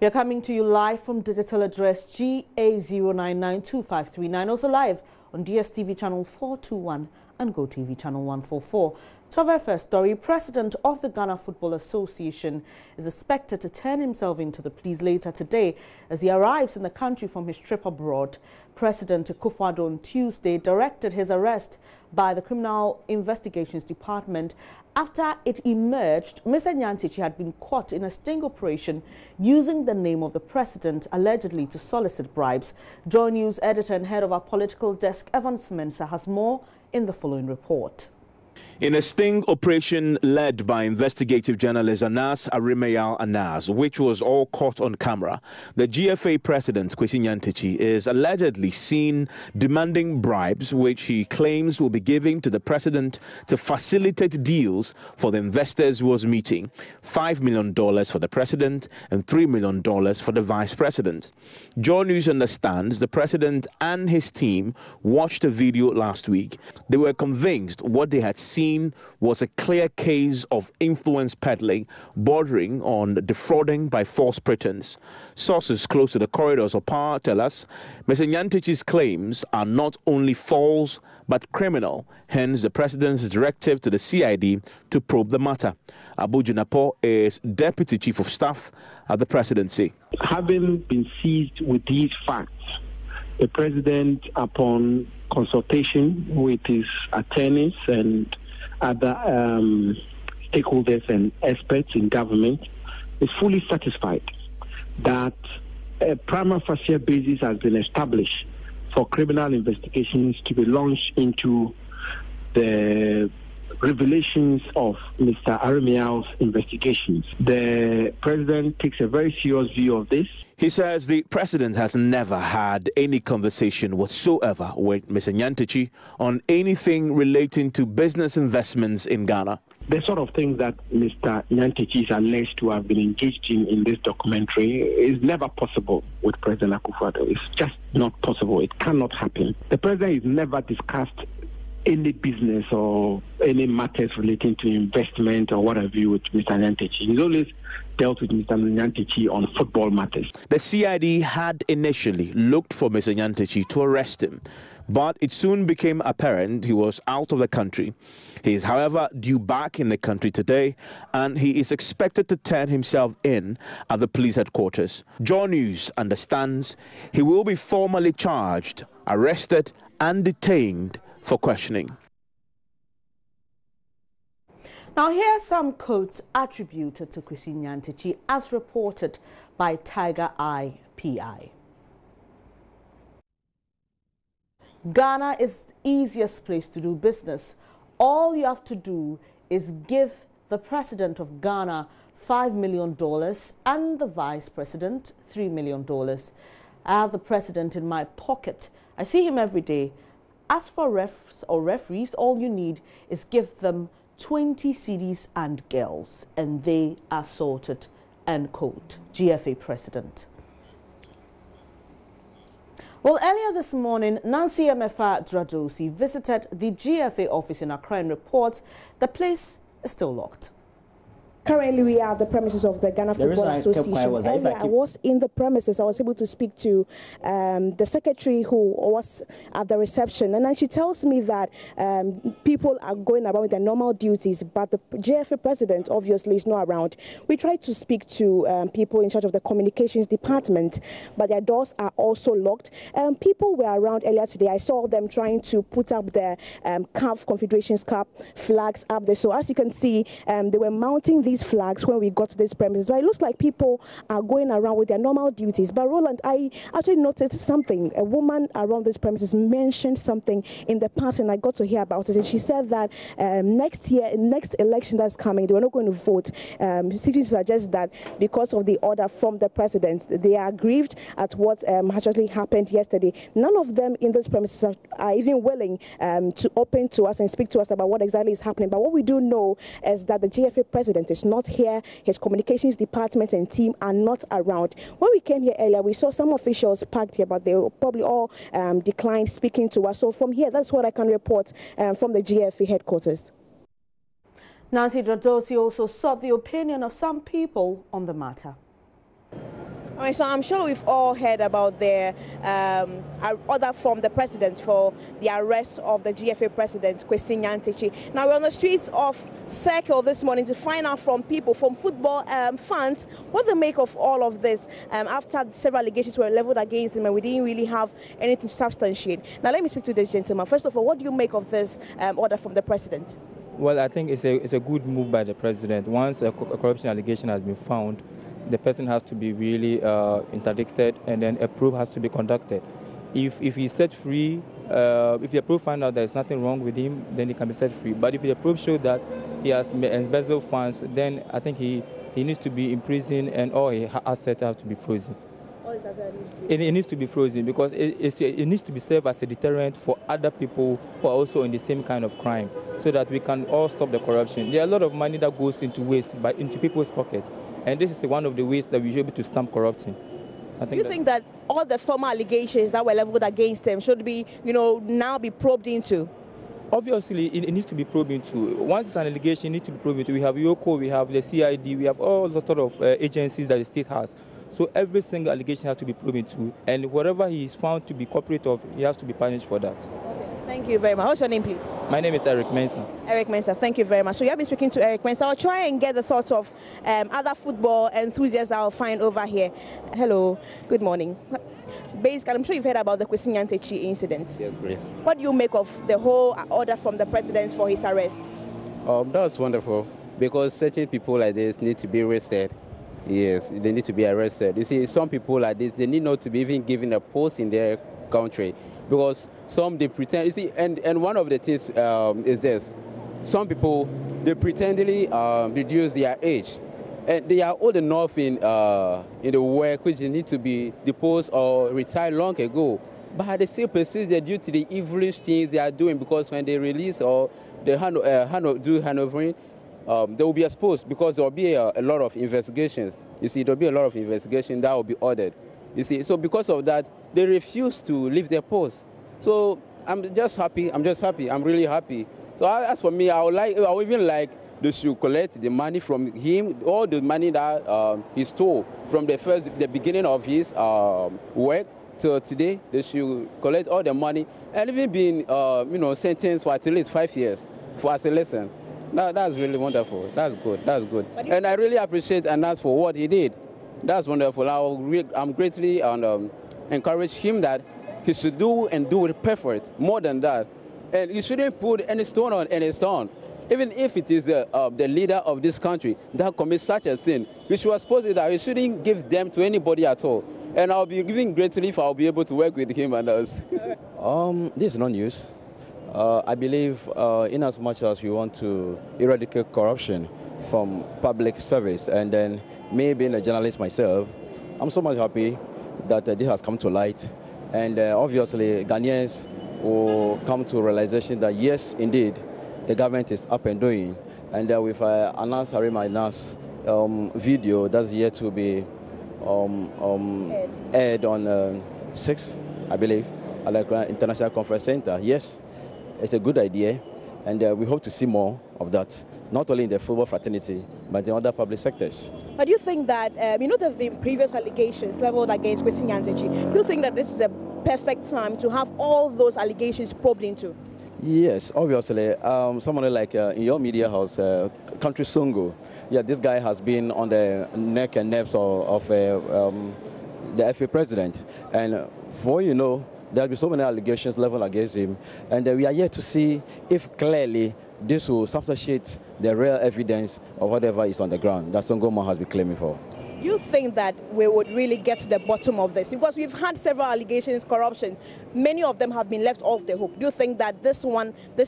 We are coming to you live from digital address GA0992539, also live on DSTV channel 421 and GoTV channel 144. To our first story, President of the Ghana Football Association is expected to turn himself into the police later today as he arrives in the country from his trip abroad. President Akufo-Addo on Tuesday directed his arrest by the Criminal Investigations Department after it emerged Mr. Nyantakyi had been caught in a sting operation using the name of the president allegedly to solicit bribes. Joy News editor and head of our political desk, Evans Mensah, has more in the following report. In a sting operation led by investigative journalist Anas Anas, which was all caught on camera, the GFA president, Kwesi Nyantakyi, is allegedly seen demanding bribes, which he claims will be given to the president to facilitate deals for the investors he was meeting. $5 million for the president and $3 million for the vice president. Joy News understands the president and his team watched a video last week. They were convinced what they had seen was a clear case of influence peddling bordering on defrauding by false pretense. Sources close to the corridors of power tell us Mr. Nyantakyi's claims are not only false but criminal, hence the president's directive to the CID to probe the matter. Abu Junapo is Deputy Chief of Staff at the presidency. Having been seized with these facts, the president, upon consultation with his attorneys and other stakeholders and experts in government, is fully satisfied that a prima facie basis has been established for criminal investigations to be launched into the revelations of Mr. Aremiao's investigations. The president takes a very serious view of this. He says the president has never had any conversation whatsoever with Mr. Nyantakyi on anything relating to business investments in Ghana. The sort of things that Mr. Nyantakyi is alleged to have been engaged in this documentary is never possible with President Akufo-Addo. It's just not possible. It cannot happen. The president has never discussed any business or any matters relating to investment or what have you with Mr. Nyantakyi. He's always dealt with Mr. Nyantakyi on football matters. The CID had initially looked for Mr. Nyantakyi to arrest him, but it soon became apparent he was out of the country. He is, however, due back in the country today, and he is expected to turn himself in at the police headquarters. Joy News understands he will be formally charged, arrested, and detained for questioning. Now here are some quotes attributed to Kwesi Nyantakyi as reported by Tiger Eye PI. Ghana is the easiest place to do business. All you have to do is give the president of Ghana $5 million and the vice president $3 million. I have the president in my pocket. I see him every day. As for refs or referees, all you need is give them 20 CDs and girls, and they are sorted, end quote. GFA president. Well, earlier this morning, Nancy Emefa Dradosi visited the GFA office in Accra and reports the place is still locked. Currently, we are at the premises of the Ghana Football Association. Earlier, I was in the premises. I was able to speak to the secretary who was at the reception. And then she tells me that people are going around with their normal duties, but the GFA president obviously is not around. We tried to speak to people in charge of the communications department, but their doors are also locked. People were around earlier today. I saw them trying to put up their CAF Confederations Cup flags up there. So as you can see, they were mounting these flags when we got to this premises, but it looks like people are going around with their normal duties. But Roland, I actually noticed something. A woman around this premises mentioned something in the past, and I got to hear about it. And she said that next election that's coming, they were not going to vote. Citizens suggest that because of the order from the president, they are aggrieved at what actually happened yesterday. None of them in this premises are even willing to open to us and speak to us about what exactly is happening. But what we do know is that the GFA president is not here. His communications department and team are not around. When we came here earlier, we saw some officials packed here, but they probably all declined speaking to us. So from here, that's what I can report from the GFA headquarters. Nancy Dradosi also sought the opinion of some people on the matter. All right, so I'm sure we've all heard about the order from the president for the arrest of the GFA president, Kwesi Nyantakyi. Now, we're on the streets of Circle this morning to find out from people, from football fans, what they make of all of this after several allegations were leveled against him and we didn't really have anything to substantiate. Now, let me speak to this gentleman. First of all, what do you make of this order from the president? Well, I think it's a good move by the president. Once a corruption allegation has been found, the person has to be really interdicted, and then a probe has to be conducted. If he's set free, if the probe finds out there's nothing wrong with him, then he can be set free. But if the probe shows that he has embezzled funds, then I think he needs to be in prison and all his assets have to be frozen. It needs to be frozen because it needs to be served as a deterrent for other people who are also in the same kind of crime, so that we can all stop the corruption. There are a lot of money that goes into waste, into people's pockets. And this is one of the ways that we should be able to stamp corruption. Do you think that all the former allegations that were leveled against him should be, now be probed into? Obviously, it needs to be probed into. Once it's an allegation, it needs to be probed into. We have YOCO, we have the CID, we have all sorts of agencies that the state has. So every single allegation has to be probed into. And whatever he is found to be culprit of, he has to be punished for that. Thank you very much. What's your name, please? My name is Eric Mensah. Eric Mensah, thank you very much. So you have been speaking to Eric Mensah. I'll try and get the thoughts of other football enthusiasts I'll find over here. Hello, good morning. Basically, I'm sure you've heard about the Kwesi Nyantakyi incident. Yes, Grace. What do you make of the whole order from the president for his arrest? That's wonderful, because certain people like this need to be arrested. Yes, they need to be arrested. You see, some people like this, they need not to be even given a post in their country, because some they pretend. You see, and one of the things is this: some people they pretendly reduce their age, and they are old enough in the work which they need to be deposed or retired long ago. But they still persist due to the evilish things they are doing, because when they release or they do handovering, they will be exposed, because there will be a lot of investigations. You see, there will be a lot of investigation that will be ordered. You see, so because of that, they refuse to leave their post. So I'm just happy. I'm really happy. So as for me, I would even like they should collect the money from him, all the money that he stole from the beginning of his work till today. They should collect all the money and even being sentenced for at least 5 years as a lesson. That's really wonderful. That's good. And I really appreciate Anas for what he did. That's wonderful. I'm greatly encourage him that he should do it perfect. More than that, and he shouldn't put any stone on any stone. Even if it is the leader of this country that commits such a thing, we should expose it that we shouldn't give them to anybody at all. And I'll be giving greatly if I'll be able to work with him and us. This is not news. I believe in as much as we want to eradicate corruption from public service, and then me being a journalist myself, I'm so much happy that this has come to light. And obviously Ghanaians will come to realization that yes, indeed, the government is up and doing. And with Anas Harima video that's yet to be aired on 6, I believe, at the International Conference Center. Yes, it's a good idea, and we hope to see more of that, not only in the football fraternity, but in other public sectors. But do you think that, there have been previous allegations leveled against Kwesi Nyantakyi? Do you think that this is a perfect time to have all those allegations probed into? Yes, obviously. Someone like in your media house, Country Songo, yeah, this guy has been on the neck and nerves of the FA president. And for there will be so many allegations leveled against him. And we are yet to see if clearly this will substantiate the real evidence of whatever is on the ground that Songo has been claiming for. Do you think that we would really get to the bottom of this? Because we've had several allegations, corruption. Many of them have been left off the hook. Do you think that this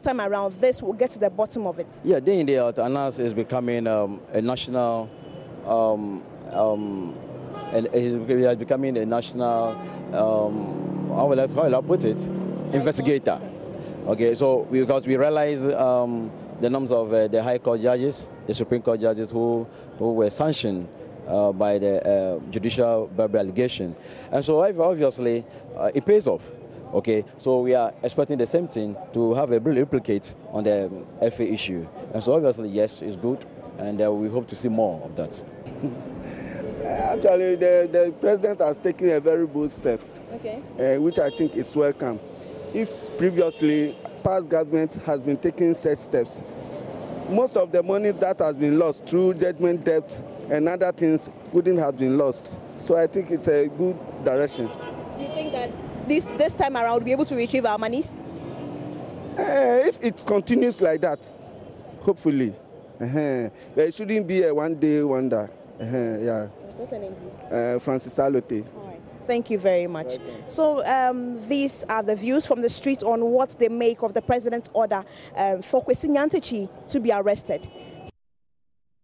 time around, this will get to the bottom of it? Yeah, day in, day out, Anas is becoming a national, it is becoming a national, how will I put it, investigator. Okay, so because we realize the numbers of the High Court judges, the Supreme Court judges who were sanctioned by the judicial bribery allegation. And so obviously it pays off. Okay, so we are expecting the same thing to have a replicate on the FA issue. And so obviously, yes, it's good, and we hope to see more of that. Actually, the president has taken a very bold step, which I think is welcome. If previously past government has been taking such steps, most of the money that has been lost through judgment debt and other things wouldn't have been lost. So I think it's a good direction. Do you think that this time around we'll be able to retrieve our monies? If it continues like that, hopefully. There shouldn't be a one-day wonder. Yeah. What's your name, please? Francis Alote. All right. Thank you very much. So these are the views from the streets on what they make of the president's order for Kwesi Nyantakyi to be arrested.